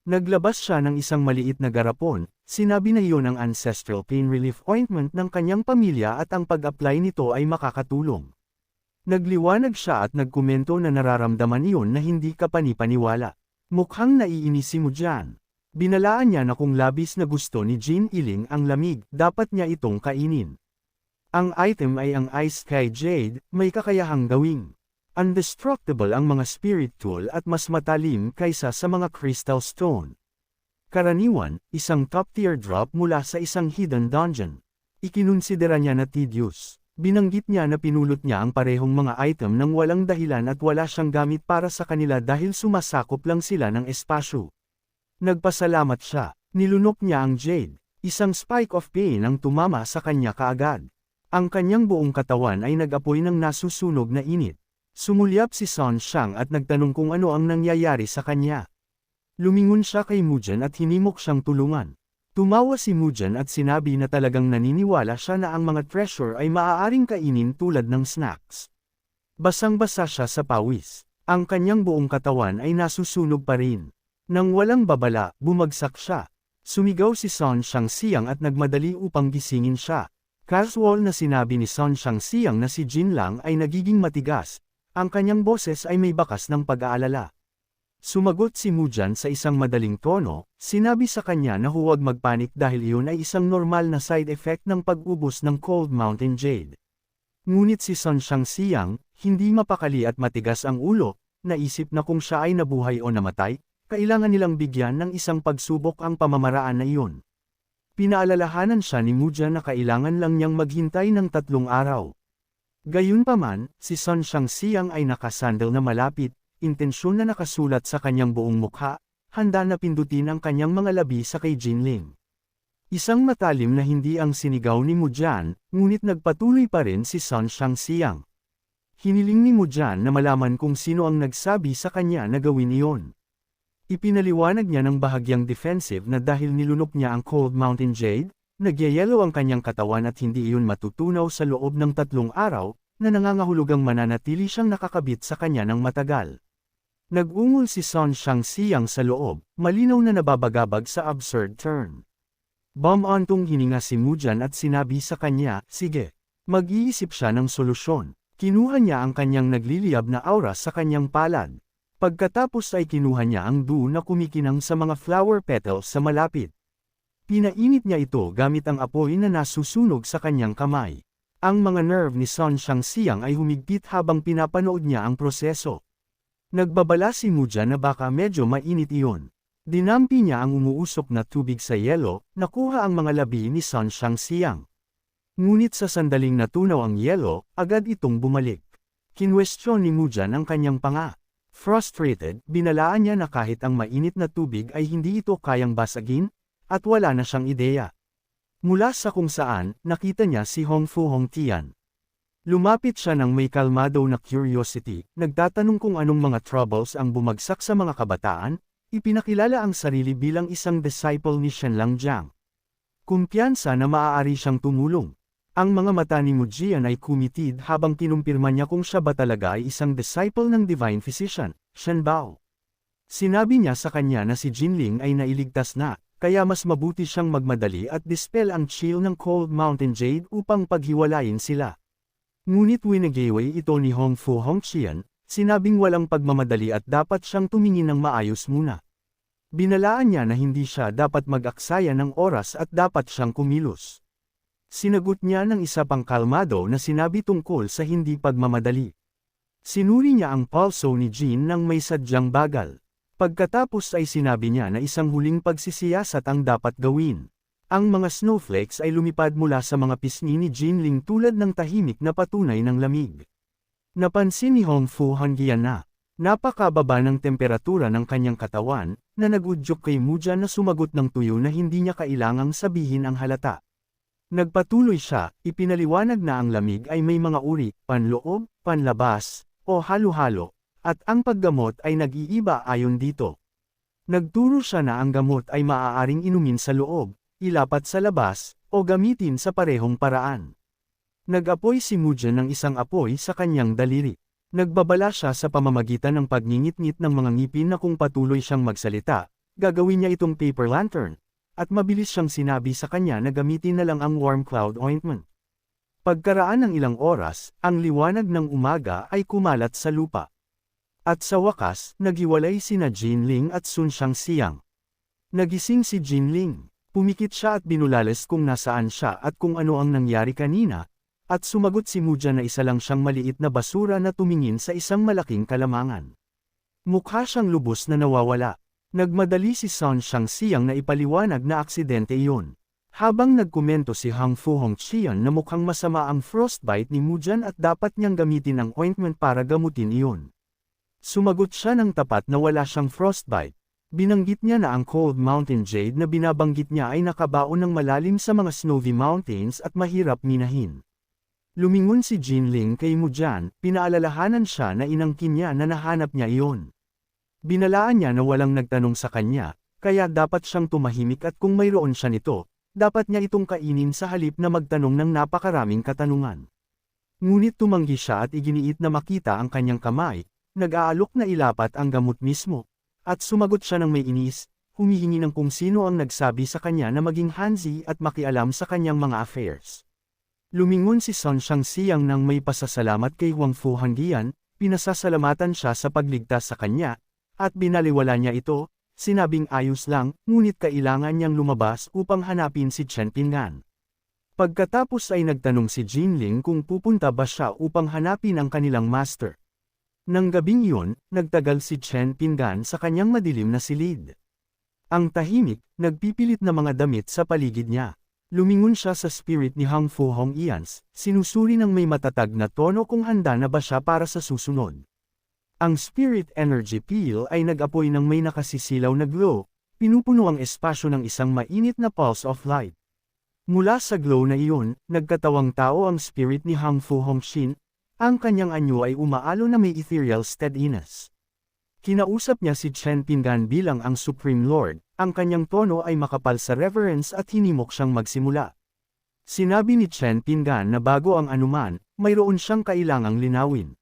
Naglabas siya ng isang maliit na garapon, sinabi na iyon ang ancestral pain relief ointment ng kanyang pamilya at ang pag-apply nito ay makakatulong. Nagliwanag siya at nagkomento na nararamdaman iyon na hindi ka panipaniwala. Mukhang naiinis si Mujaan. Binalaan niya na kung labis na gusto ni Jin Iling ang lamig, dapat niya itong kainin. Ang item ay ang Ice Sky Jade, may kakayahang gawing undestructible ang mga spirit tool at mas matalim kaysa sa mga crystal stone. Karaniwan, isang top-tier drop mula sa isang hidden dungeon. Ikinonsidera niya na tedious. Binanggit niya na pinulot niya ang parehong mga item nang walang dahilan at wala siyang gamit para sa kanila dahil sumasakop lang sila ng espasyo. Nagpasalamat siya. Nilunok niya ang jade. Isang spike of pain ang tumama sa kanya kaagad. Ang kanyang buong katawan ay nag-apoy ng nasusunog na init. Sumulyap si Son Xiang at nagtanong kung ano ang nangyayari sa kanya. Lumingon siya kay Mujaan at hinimok siyang tulungan. Tumawa si Mujaan at sinabi na talagang naniniwala siya na ang mga treasure ay maaaring kainin tulad ng snacks. Basang-basa siya sa pawis. Ang kanyang buong katawan ay nasusunog pa rin. Nang walang babala, bumagsak siya. Sumigaw si Son Xiang at nagmadali upang gisingin siya. Casual na sinabi ni Son Xiang na si Jin lang ay nagiging matigas. Ang kanyang boses ay may bakas ng pag-aalala. Sumagot si Mujaan sa isang madaling tono, sinabi sa kanya na huwag magpanik dahil iyon ay isang normal na side effect ng pag-ubos ng Cold Mountain Jade. Ngunit si Son Xiang, hindi mapakali at matigas ang ulo, naisip na kung siya ay nabuhay o namatay, kailangan nilang bigyan ng isang pagsubok ang pamamaraan na iyon. Pinaalalahanan siya ni Mujaan na kailangan lang niyang maghintay ng 3 araw. Gayunpaman, si Son Xiang ay nakasandal na malapit, intensyon na nakasulat sa kanyang buong mukha, handa na pindutin ang kanyang mga labi sa kay Jinling. Isang matalim na hindi ang sinigaw ni Mujaan, ngunit nagpatuloy pa rin si Son Xiang. Hiniling ni Mujaan na malaman kung sino ang nagsabi sa kanya na gawin iyon. Ipinaliwanag niya ng bahagyang defensive na dahil nilunok niya ang Cold Mountain Jade, nagyayelo ang kanyang katawan at hindi iyon matutunaw sa loob ng 3 araw, na nangangahulugang mananatili siyang nakakabit sa kanya ng matagal. Nag-ungol si Son Xiang sa loob, malinaw na nababagabag sa absurd turn. Bumantong hininga si Mujaan at sinabi sa kanya, sige. Mag-iisip siya ng solusyon. Kinuha niya ang kanyang nagliliyab na aura sa kanyang palad. Pagkatapos ay kinuha niya ang dew na kumikinang sa mga flower petals sa malapit. Pinainit niya ito gamit ang apoy na nasusunog sa kanyang kamay. Ang mga nerve ni Son Xiang ay humigpit habang pinapanood niya ang proseso. Nagbabala si Mujaan na baka medyo mainit iyon. Dinampi niya ang umuusok na tubig sa yelo, nakuha ang mga labi ni Son Xiang. Ngunit sa sandaling natunaw ang yelo, agad itong bumalik. Kinwestiyon ni Mujaan ang kanyang panga. Frustrated, binalaan niya na kahit ang mainit na tubig ay hindi ito kayang basagin, at wala na siyang ideya. Mula sa kung saan, nakita niya si Hongfu Hongtian. Lumapit siya ng may kalmado na curiosity, nagtatanong kung anong mga troubles ang bumagsak sa mga kabataan, ipinakilala ang sarili bilang isang disciple ni Shenlang Jiang. Kumpiyansa na maaari siyang tumulong. Ang mga mata ni Mujaan ay kumitid habang kinumpirma niya kung siya ba talaga ay isang disciple ng Divine Physician, Shen Bao. Sinabi niya sa kanya na si Jinling ay nailigtas na, kaya mas mabuti siyang magmadali at dispel ang chill ng Cold Mountain Jade upang paghiwalayin sila. Ngunit winagaway ito ni Hongfu Hongtian, sinabing walang pagmamadali at dapat siyang tumingin ng maayos muna. Binalaan niya na hindi siya dapat mag-aksaya ng oras at dapat siyang kumilos. Sinagot niya ng isa pang kalmado na sinabi tungkol sa hindi pagmamadali. Sinuri niya ang pulso ni Jin nang may sadyang bagal. Pagkatapos ay sinabi niya na isang huling pagsisiyasat ang dapat gawin. Ang mga snowflakes ay lumipad mula sa mga pisngi ni Jinling tulad ng tahimik na patunay ng lamig. Napansin ni Hongfu Hongtian na napakababa ng temperatura ng kanyang katawan, na nag-udyok kay Mujaan na sumagot ng tuyo na hindi niya kailangang sabihin ang halata. Nagpatuloy siya, ipinaliwanag na ang lamig ay may mga uri, panloob, panlabas, o halo-halo, at ang paggamot ay nag-iiba ayon dito. Nagturo siya na ang gamot ay maaaring inumin sa loob, ilapat sa labas, o gamitin sa parehong paraan. Nag-apoy si Mujaan ng isang apoy sa kanyang daliri. Nagbabala siya sa pamamagitan ng pagngingit-ngit ng mga ngipin na kung patuloy siyang magsalita, gagawin niya itong paper lantern, at mabilis siyang sinabi sa kanya na gamitin na lang ang warm cloud ointment. Pagkaraan ng ilang oras, ang liwanag ng umaga ay kumalat sa lupa. At sa wakas, naghiwalay sina Jinling at Sun Xiangxiang. Nagising si Jinling. Pumikit siya at binulales kung nasaan siya at kung ano ang nangyari kanina, at sumagot si Mujan na isa lang siyang maliit na basura na tumingin sa isang malaking kalamangan. Mukha siyang lubos na nawawala. Nagmadali si Sun Xiangxiang na ipaliwanag na aksidente iyon. Habang nagkomento si Hang Fu Hongqian na mukhang masama ang frostbite ni Mujan at dapat niyang gamitin ang ointment para gamutin iyon. Sumagot siya ng tapat na wala siyang frostbite. Binanggit niya na ang Cold Mountain Jade na binabanggit niya ay nakabaon ng malalim sa mga snowy mountains at mahirap minahin. Lumingon si Jinling kay Mujan, pinaalalahanan siya na inangkin niya na nahanap niya iyon. Binalaan niya na walang nagtanong sa kanya, kaya dapat siyang tumahimik at kung mayroon siya nito, dapat niya itong kainin sa halip na magtanong ng napakaraming katanungan. Ngunit tumanggi siya at iginiit na makita ang kanyang kamay, nag-aalok na ilapat ang gamot mismo. At sumagot siya ng may inis, humihingi ng kung sino ang nagsabi sa kanya na maging hanzi at makialam sa kanyang mga affairs. Lumingon si Sun Xiangxiang nang may pasasalamat kay Huang Fu Hongqian, pinasasalamatan siya sa pagligtas sa kanya, at binaliwala niya ito, sinabing ayos lang, ngunit kailangan niyang lumabas upang hanapin si Chen Pingan. Pagkatapos ay nagtanong si Jinling kung pupunta ba siya upang hanapin ang kanilang master. Nang gabing iyon, nagtagal si Chen Pingan sa kanyang madilim na silid. Ang tahimik, nagpipilit na mga damit sa paligid niya. Lumingon siya sa spirit ni Hang Fu Hongqian, sinusuri ng may matatag na tono kung handa na ba siya para sa susunod. Ang spirit energy peel ay nag-apoy ng may nakasisilaw na glow, pinupuno ang espasyo ng isang mainit na pulse of light. Mula sa glow na iyon, nagkatawang tao ang spirit ni Hang Fu Hongqian, ang kanyang anyo ay umaalo na may ethereal steadiness. Kinausap niya si Chen Pingan bilang ang Supreme Lord, ang kanyang tono ay makapal sa reverence at hinimok siyang magsimula. Sinabi ni Chen Pingan na bago ang anuman, mayroon siyang kailangang linawin.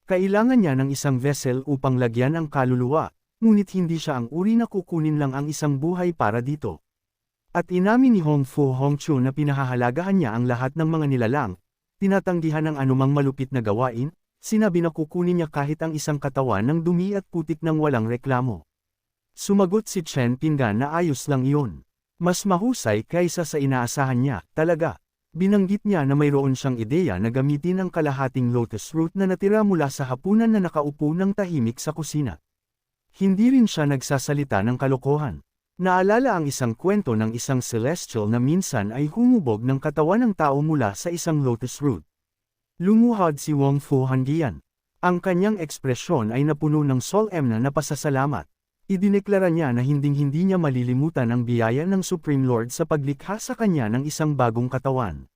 Kailangan niya ng isang vessel upang lagyan ang kaluluwa, ngunit hindi siya ang uri na kukunin lang ang isang buhay para dito. At inamin ni Hong Fu Hongqian na pinahahalagahan niya ang lahat ng mga nilalang, tinatanggihan ang anumang malupit na gawain, sinabi na kukunin niya kahit ang isang katawan ng dumi at putik ng walang reklamo. Sumagot si Chen Pingan na ayos lang iyon. Mas mahusay kaysa sa inaasahan niya, talaga. Binanggit niya na mayroon siyang ideya na gamitin ang kalahating lotus root na natira mula sa hapunan na nakaupo ng tahimik sa kusina. Hindi rin siya nagsasalita ng kalokohan. Naalala ang isang kwento ng isang celestial na minsan ay humubog ng katawan ng tao mula sa isang lotus root. Lumuhod si Wang Fu Hongqian. Ang kanyang ekspresyon ay napuno ng solemn na pasasalamat. Idineklara niya na hinding-hindi niya malilimutan ang biyaya ng Supreme Lord sa paglikha sa kanya ng isang bagong katawan.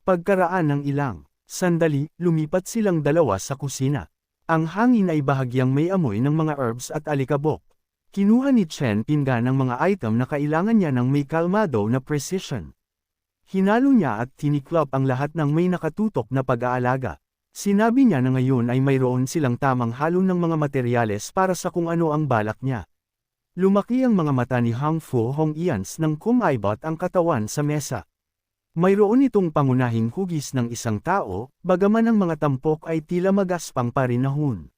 Pagkaraan ng ilang sandali, lumipat silang dalawa sa kusina. Ang hangin ay bahagyang may amoy ng mga herbs at alikabok. Kinuha ni Chen Pingan ang mga item na kailangan niya ng may kalmado na precision. Hinalo niya at tiniklop ang lahat ng may nakatutok na pag-aalaga. Sinabi niya na ngayon ay mayroon silang tamang halo ng mga materyales para sa kung ano ang balak niya. Lumaki ang mga mata ni Hang Fu Hongqian nang kumaibot ang katawan sa mesa. Mayroon itong pangunahing hugis ng isang tao, bagaman ang mga tampok ay tila magaspang parinahon.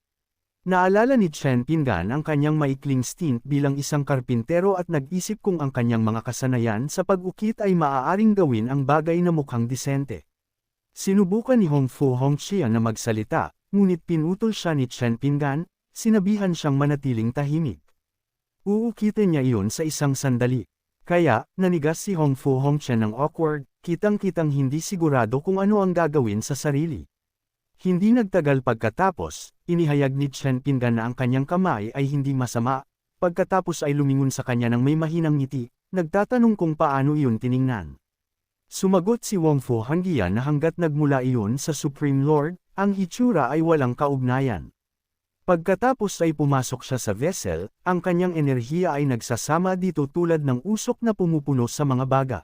Naalala ni Chen Pingan ang kanyang maikling stint bilang isang karpintero at nag-isip kung ang kanyang mga kasanayan sa pag-ukit ay maaaring gawin ang bagay na mukhang disente. Sinubukan ni Hong Fu Hongqian na magsalita, ngunit pinutol siya ni Chen Pingan, sinabihan siyang manatiling tahimik. Uukitin niya iyon sa isang sandali. Kaya, nanigas si Hong Fu Hongqian ng awkward, kitang-kitang hindi sigurado kung ano ang gagawin sa sarili. Hindi nagtagal pagkatapos, inihayag ni Chen Pingan na ang kanyang kamay ay hindi masama, pagkatapos ay lumingon sa kanya ng may mahinang ngiti, nagtatanong kung paano iyon tiningnan. Sumagot si Wang Fu Hongqian na hanggat nagmula iyon sa Supreme Lord, ang hitsura ay walang kaugnayan. Pagkatapos ay pumasok siya sa vessel, ang kanyang enerhiya ay nagsasama dito tulad ng usok na pumupuno sa mga baga.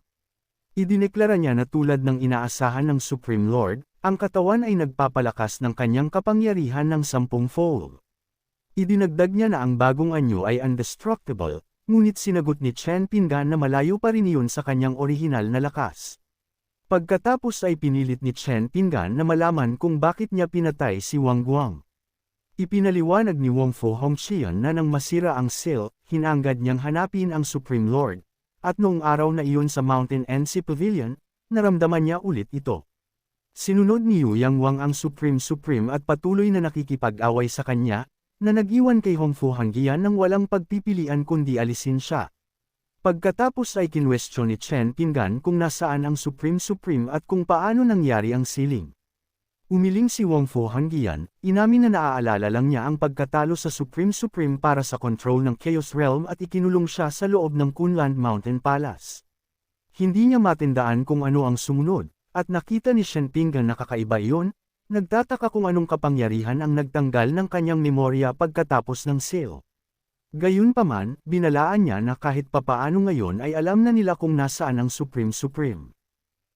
Idineklara niya na tulad ng inaasahan ng Supreme Lord, ang katawan ay nagpapalakas ng kanyang kapangyarihan ng 10-fold. Idinagdag niya na ang bagong anyo ay indestructible, ngunit sinagot ni Chen Pinggan na malayo pa rin iyon sa kanyang orihinal na lakas. Pagkatapos ay pinilit ni Chen Pinggan na malaman kung bakit niya pinatay si Wang Guang. Ipinaliwanag ni Wang Fu Hongqian na nang masira ang seal, hinangad niyang hanapin ang Supreme Lord, at noong araw na iyon sa Mountain NC Pavilion, naramdaman niya ulit ito. Sinunod ni Yang Wang ang Supreme at patuloy na nakikipag-away sa kanya, na nag-iwan kay Hong Fu Hongqian nang walang pagpipilian kundi alisin siya. Pagkatapos ay kinwestiyon ni Chen Pinggan kung nasaan ang Supreme at kung paano nangyari ang siling. Umiling si Wang Fu Hongqian, inamin na naaalala lang niya ang pagkatalo sa Supreme para sa control ng Chaos Realm at ikinulong siya sa loob ng Kunlun Mountain Palace. Hindi niya matindaan kung ano ang sumunod, at nakita ni Chen Pinggan na kakaiba iyon, nagtataka kung anong kapangyarihan ang nagtanggal ng kanyang memorya pagkatapos ng seal. Gayunpaman, binalaan niya na kahit papaano ngayon ay alam na nila kung nasaan ang Supreme.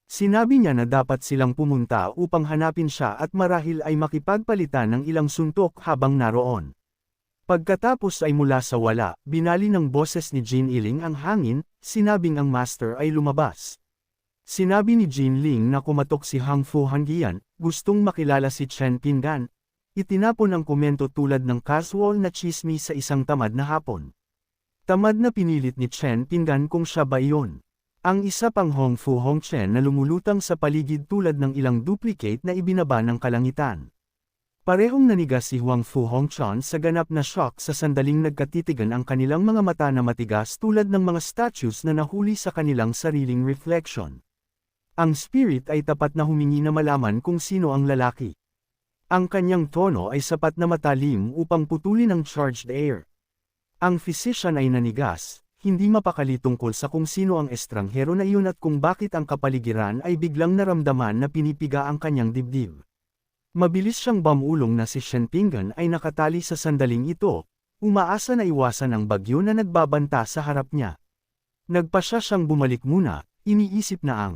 Sinabi niya na dapat silang pumunta upang hanapin siya at marahil ay makipagpalitan ng ilang suntok habang naroon. Pagkatapos ay mula sa wala, binali ng boses ni Jin Iling ang hangin, sinabing ang master ay lumabas. Sinabi ni Jin Ling na kumatok si Hong Fu Hongqian, gustong makilala si Chen Pinggan. Itinapon ang komento tulad ng casual na chismis sa isang tamad na hapon. Tamad na pinilit ni Chen Pinggan kung siya ba iyon. Ang isa pang Hong Fu Hongqian na lumulutang sa paligid tulad ng ilang duplicate na ibinaba ng kalangitan. Parehong nanigas si Wang Fu Hongqian sa ganap na shock sa sandaling nagkatitigan ang kanilang mga mata na matigas tulad ng mga statues na nahuli sa kanilang sariling reflection. Ang spirit ay tapat na humingi na malaman kung sino ang lalaki. Ang kanyang tono ay sapat na matalim upang putulin ang charged air. Ang physician ay nanigas, hindi mapakali tungkol sa kung sino ang estranghero na iyon at kung bakit ang kapaligiran ay biglang naramdaman na pinipiga ang kanyang dibdib. Mabilis siyang bamulong na si Chen Pinggan ay nakatali sa sandaling ito, umaasa na iwasan ang bagyo na nagbabanta sa harap niya. Nagpasya siyang bumalik muna, iniisip na ang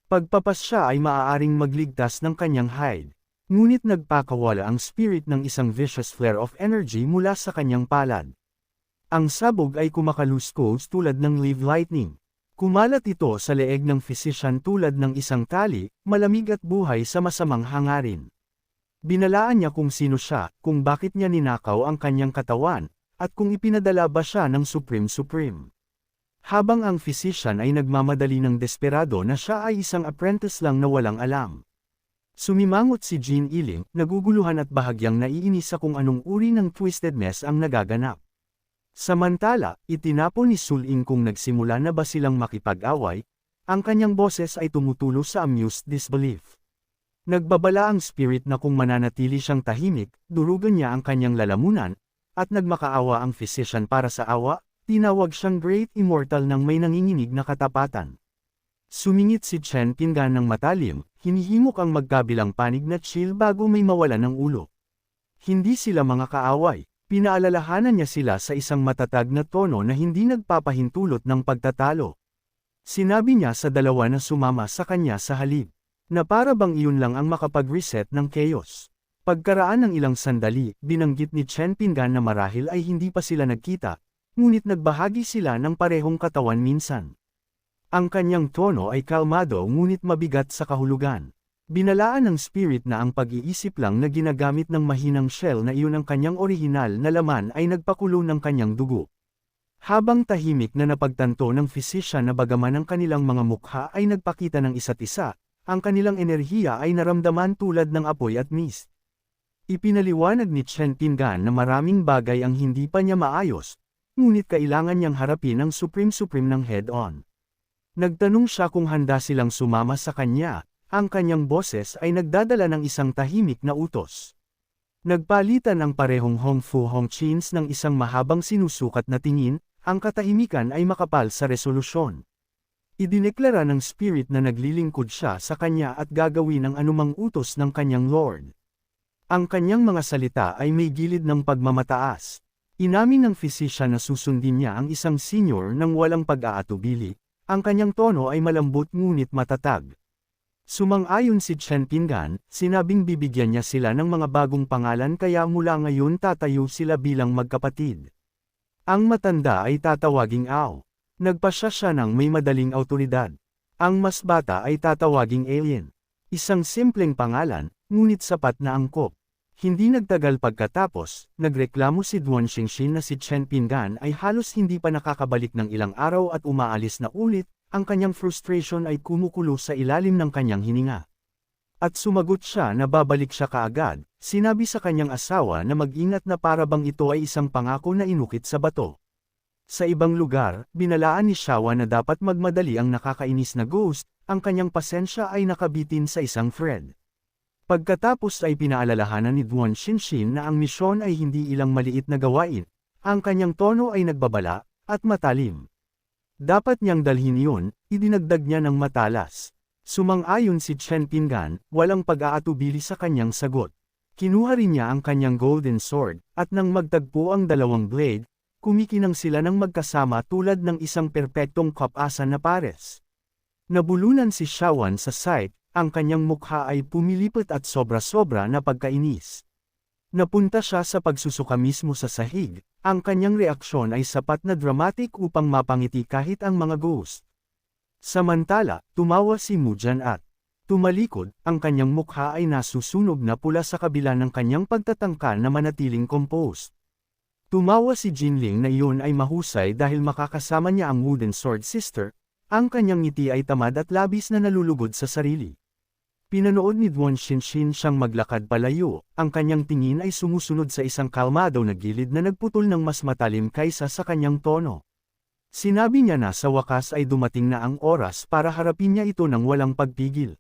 pagpapasya ay maaaring magligtas ng kanyang hide. Ngunit nagpakawala ang spirit ng isang vicious flare of energy mula sa kanyang palad. Ang sabog ay kumakaluskos tulad ng live lightning. Kumalat ito sa leeg ng physician tulad ng isang tali, malamig at buhay sa masamang hangarin. Binalaan niya kung sino siya, kung bakit niya ninakaw ang kanyang katawan, at kung ipinadala ba siya ng Supreme. Habang ang physician ay nagmamadali ng desperado na siya ay isang apprentice lang na walang alam. Sumimangot si Jin Iling, naguguluhan at bahagyang naiinis sa kung anong uri ng twisted mess ang nagaganap. Samantala, itinapon ni Suling kung nagsimula na ba silang makipag-away, ang kanyang boses ay tumutulo sa amused disbelief. Nagbabala ang spirit na kung mananatili siyang tahimik, durugan niya ang kanyang lalamunan, at nagmakaawa ang physician para sa awa, tinawag siyang Great Immortal ng may nanginginig na katapatan. Sumingit si Chen Pinggan ng matalim, hinihimok ang magkabilang panig na chill bago may mawalan ng ulo. Hindi sila mga kaaway, pinaalalahanan niya sila sa isang matatag na tono na hindi nagpapahintulot ng pagtatalo. Sinabi niya sa dalawa na sumama sa kanya sa halip, na para bang iyon lang ang makapag-reset ng chaos. Pagkaraan ng ilang sandali, binanggit ni Chen Pinggan na marahil ay hindi pa sila nagkita, ngunit nagbahagi sila ng parehong katawan minsan. Ang kanyang tono ay kalmado ngunit mabigat sa kahulugan. Binalaan ng spirit na ang pag-iisip lang na ginagamit ng mahinang shell na iyon ang kanyang orihinal na laman ay nagpakulo ng kanyang dugo. Habang tahimik na napagtanto ng physician na bagaman ang kanilang mga mukha ay nagpakita ng isa't isa, ang kanilang enerhiya ay naramdaman tulad ng apoy at mist. Ipinaliwanag ni Chen Pinggan na maraming bagay ang hindi pa niya maayos, ngunit kailangan niyang harapin ang Supreme ng head-on. Nagtanong siya kung handa silang sumama sa kanya, ang kanyang boses ay nagdadala ng isang tahimik na utos. Nagpalitan ang parehong Hong Fu Hongqians ng isang mahabang sinusukat na tingin, ang katahimikan ay makapal sa resolusyon. Idineklara ng spirit na naglilingkod siya sa kanya at gagawin ang anumang utos ng kanyang lord. Ang kanyang mga salita ay may gilid ng pagmamataas. Inamin ng physician na susundin niya ang isang senior nang walang pag-aatubili. Ang kanyang tono ay malambot ngunit matatag. Sumang-ayon si Chen Pinggan, sinabing bibigyan niya sila ng mga bagong pangalan kaya mula ngayon tatayo sila bilang magkapatid. Ang matanda ay tatawaging Ao. Nagpasya siya ng may madaling awtoridad. Ang mas bata ay tatawaging Alien. Isang simpleng pangalan, ngunit sapat na angkop. Hindi nagtagal pagkatapos, nagreklamo si Duan Xingxin na si Chen Pinggan ay halos hindi pa nakakabalik ng ilang araw at umaalis na ulit, ang kanyang frustration ay kumukulo sa ilalim ng kanyang hininga. At sumagot siya na babalik siya kaagad, sinabi sa kanyang asawa na mag-ingat na para bang ito ay isang pangako na inukit sa bato. Sa ibang lugar, binalaan ni Shawa na dapat magmadali ang nakakainis na ghost, ang kanyang pasensya ay nakabitin sa isang thread. Pagkatapos ay pinaalalahanan ni Duan Xingxin na ang misyon ay hindi ilang maliit na gawain, ang kanyang tono ay nagbabala, at matalim. Dapat niyang dalhin yun, idinagdag niya ng matalas. Sumang-ayon si Chen Pinggan, walang pag-aatubili sa kanyang sagot. Kinuha rin niya ang kanyang golden sword, at nang magtagpo ang dalawang blade, kumikinang sila ng magkasama tulad ng isang perpektong kapasan na pares. Nabulunan si Shawan sa sight, ang kanyang mukha ay pumilipot at sobra-sobra na pagkainis. Napunta siya sa pagsusuka mismo sa sahig, ang kanyang reaksyon ay sapat na dramatic upang mapangiti kahit ang mga ghost. Samantala, tumawa si Mujan at tumalikod, ang kanyang mukha ay nasusunog na pula sa kabila ng kanyang pagtatangka na manatiling composed. Tumawa si Jinling na iyon ay mahusay dahil makakasama niya ang Wooden Sword Sister, ang kanyang ngiti ay tamad at labis na nalulugod sa sarili. Pinanood ni Duan Xingxin siyang maglakad palayo, ang kanyang tingin ay sumusunod sa isang kalmado na gilid na nagputol ng mas matalim kaysa sa kanyang tono. Sinabi niya na sa wakas ay dumating na ang oras para harapin niya ito ng walang pagpigil.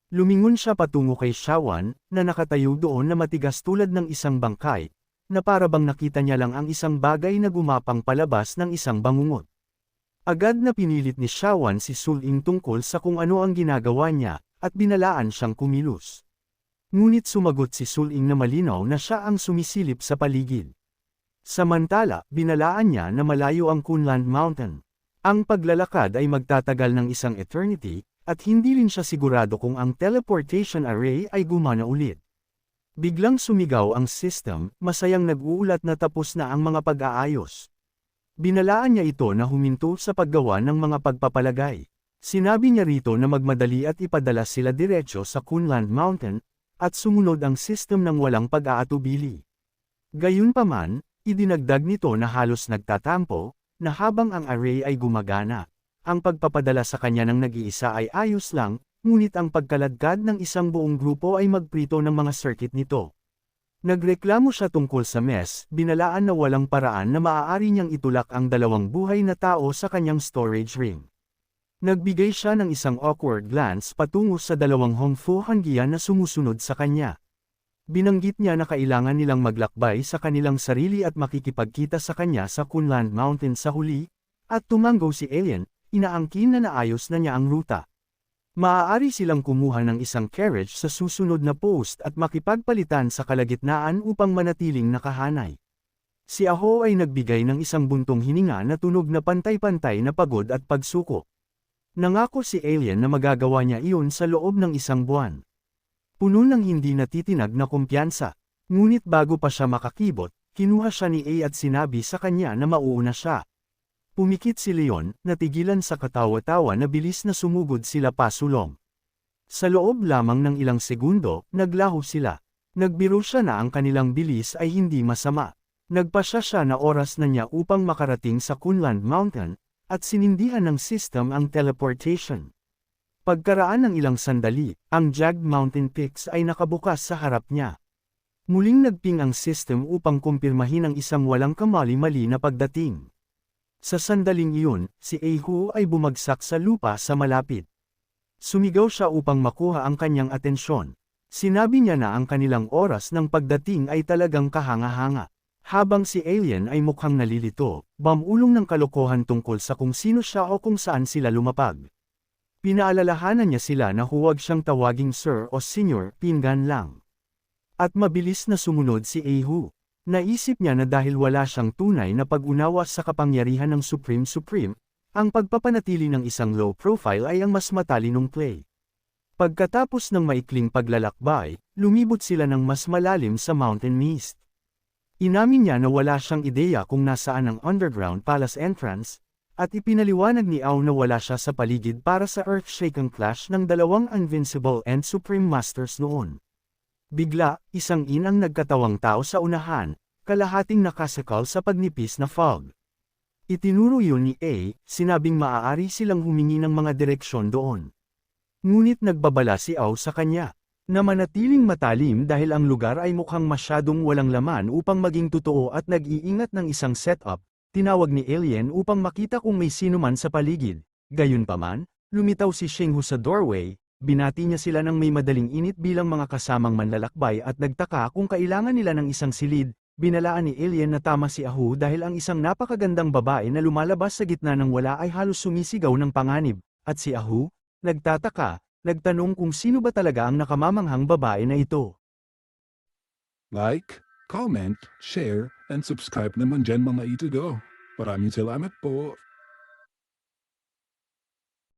Lumingon siya patungo kay Shawan, na nakatayo doon na matigas tulad ng isang bangkay, na para bang nakita niya lang ang isang bagay na gumapang palabas ng isang bangungot. Agad na pinilit ni Shawan si Suling tungkol sa kung ano ang ginagawa niya, at binalaan siyang kumilos. Ngunit sumagot si Suling na malinaw na siya ang sumisilip sa paligid. Samantala, binalaan niya na malayo ang Kunlun Mountain. Ang paglalakad ay magtatagal ng isang eternity, at hindi rin siya sigurado kung ang teleportation array ay gumana ulit. Biglang sumigaw ang system, masayang nag-uulat na tapos na ang mga pag-aayos. Binalaan niya ito na huminto sa paggawa ng mga pagpapalagay. Sinabi niya rito na magmadali at ipadala sila diretso sa Kunlun Mountain, at sumunod ang system ng walang pag-aatubili. Gayunpaman, idinagdag nito na halos nagtatampo, na habang ang array ay gumagana, ang pagpapadala sa kanya ng nag-iisa ay ayos lang, ngunit ang pagkaladkad ng isang buong grupo ay magprito ng mga circuit nito. Nagreklamo siya tungkol sa mess, binalaan na walang paraan na maaari niyang itulak ang dalawang buhay na tao sa kanyang storage ring. Nagbigay siya ng isang awkward glance patungo sa dalawang Hongfu Hangia na sumusunod sa kanya. Binanggit niya na kailangan nilang maglakbay sa kanilang sarili at makikipagkita sa kanya sa Kunlun Mountain sa huli, at tumanggo si Alien, inaangkin na naayos na niya ang ruta. Maaari silang kumuha ng isang carriage sa susunod na post at makipagpalitan sa kalagitnaan upang manatiling nakahanay. Si Aho ay nagbigay ng isang buntong hininga na tunog na pantay-pantay na pagod at pagsuko. Nangako si Alien na magagawa niya iyon sa loob ng isang buwan. Puno ng hindi natitinag na kumpiyansa, ngunit bago pa siya makakibot, kinuha siya ni A at sinabi sa kanya na mauuna siya. Pumikit si Leon, natigilan sa katawa-tawa na bilis na sumugod sila pasulong. Sa loob lamang ng ilang segundo, naglaho sila. Nagbiro siya na ang kanilang bilis ay hindi masama. Nagpasya siya na oras na niya upang makarating sa Kunlun Mountain, at sinindihan ng system ang teleportation. Pagkaraan ng ilang sandali, ang jagged mountain peaks ay nakabukas sa harap niya. Muling nagping ang system upang kumpirmahin ang isang walang kamali-mali na pagdating. Sa sandaling iyon, si Ahu ay bumagsak sa lupa sa malapit. Sumigaw siya upang makuha ang kanyang atensyon. Sinabi niya na ang kanilang oras ng pagdating ay talagang kahanga-hanga. Habang si Alien ay mukhang nalilito, bamulong ng kalokohan tungkol sa kung sino siya o kung saan sila lumapag. Pinaalalahanan niya sila na huwag siyang tawaging Sir o Senior, Pinggan lang. At mabilis na sumunod si Ahu. Naisip niya na dahil wala siyang tunay na pag-unawa sa kapangyarihan ng Supreme, ang pagpapanatili ng isang low profile ay ang mas matalinong play. Pagkatapos ng maikling paglalakbay, lumibot sila ng mas malalim sa mountain mist. Inamin niya na wala siyang ideya kung nasaan ang underground palace entrance, at ipinaliwanag ni Ao na wala siya sa paligid para sa earth-shaking clash ng dalawang Invincible and Supreme Masters noon. Bigla, isang inang nagkatawang tao sa unahan, kalahating nakasakal sa pagnipis na fog. Itinuro yun ni A, sinabing maaari silang humingi ng mga direksyon doon. Ngunit nagbabala si Ao sa kanya, na manatiling matalim dahil ang lugar ay mukhang masyadong walang laman upang maging totoo at nag-iingat ng isang setup, tinawag ni Alien upang makita kung may sino man sa paligid. Gayunpaman, lumitaw si Shinghu sa doorway, binati niya sila ng may madaling init bilang mga kasamang manlalakbay at nagtaka kung kailangan nila ng isang silid. Binalaan ni Alien na tama si Ahu dahil ang isang napakagandang babae na lumalabas sa gitna ng wala ay halos sumisigaw ng panganib, at si Ahu, nagtataka, nagtanong kung sino ba talaga ang nakamamanghang babae na ito. Like, comment, share, and subscribe naman dyan mga itudo. Maraming salamat po.